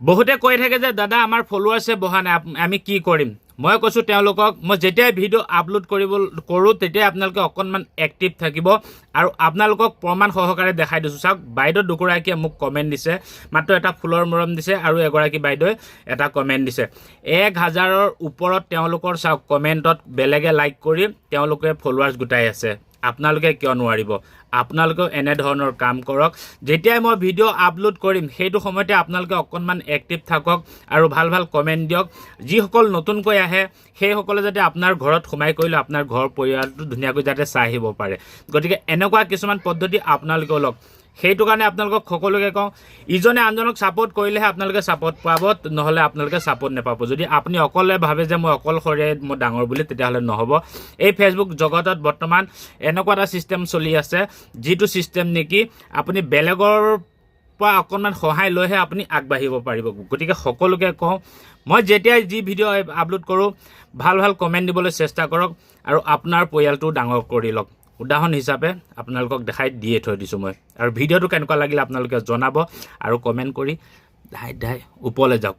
বহুতে কৈ থাকে যে দাদা আমাৰ ফলোৱাৰ্ছে বহা নাই, আমি কি কৰিম? মই কৈছোঁ তেওঁলোকক, মই যেতিয়াই ভিডিঅ' আপলোড কৰোঁ তেতিয়াই আপোনালোকে অকণমান এক্টিভ থাকিব আৰু আপোনালোকক প্ৰমাণ সহকাৰে দেখাই দিছোঁ। চাওক, বাইদেউ দুগৰাকীয়ে মোক কমেণ্ট দিছে, মাত্ৰ এটা ফুলৰ মৰম দিছে, আৰু এগৰাকী বাইদেৱে এটা কমেণ্ট দিছে। 1000ৰ ওপৰত তেওঁলোকৰ চাওক কমেণ্টত বেলেগে লাইক কৰি তেওঁলোকে ফলোৱাৰ্ছ গোটাই আছে। আপোনালোকে কিয় নোৱাৰিব? আপোনালোকেও এনেধৰণৰ কাম কৰক। যেতিয়াই মই ভিডিঅ' আপলোড কৰিম সেইটো সময়তে আপোনালোকে অকণমান এক্টিভ থাকক আৰু ভাল ভাল কমেণ্ট দিয়ক। যিসকল নতুনকৈ আহে সেইসকলে যাতে আপোনাৰ ঘৰত সোমাই কৰিলে আপোনাৰ ঘৰ পৰিয়ালটো ধুনীয়াকৈ যাতে চাই আহিব পাৰে। গতিকে এনেকুৱা কিছুমান পদ্ধতি আপোনালোকেও লওক। সেইটো কাৰণে আপোনালোকক সকলোকে কওঁ, ইজনে আনজনক ছাপোৰ্ট কৰিলেহে আপোনালোকে ছাপোৰ্ট পাব, নহ'লে আপোনালোকে ছাপোৰ্ট নাপাব। যদি আপুনি অকলে ভাবে যে মই অকলশৰে মই ডাঙৰ বুলি, তেতিয়াহ'লে নহ'ব। এই ফেচবুক জগতত বৰ্তমান এনেকুৱা এটা ছিষ্টেম চলি আছে, যিটো ছিষ্টেম নেকি আপুনি বেলেগৰ পৰা অকণমান সহায় লৈহে আপুনি আগবাঢ়িব পাৰিব। গতিকে সকলোকে কওঁ, মই যেতিয়াই যি ভিডিঅ' আপলোড কৰোঁ ভাল ভাল কমেণ্ট দিবলৈ চেষ্টা কৰক আৰু আপোনাৰ পৰিয়ালটো ডাঙৰ কৰি লওক। উদাহৰণ হিচাপে আপোনালোকক দেখাই দিয়ে থৈ দিছোঁ মই। আৰু ভিডিঅ'টো কেনেকুৱা লাগিলে আপোনালোকে জনাব আৰু কমেণ্ট কৰি ওপৰলৈ যাওক।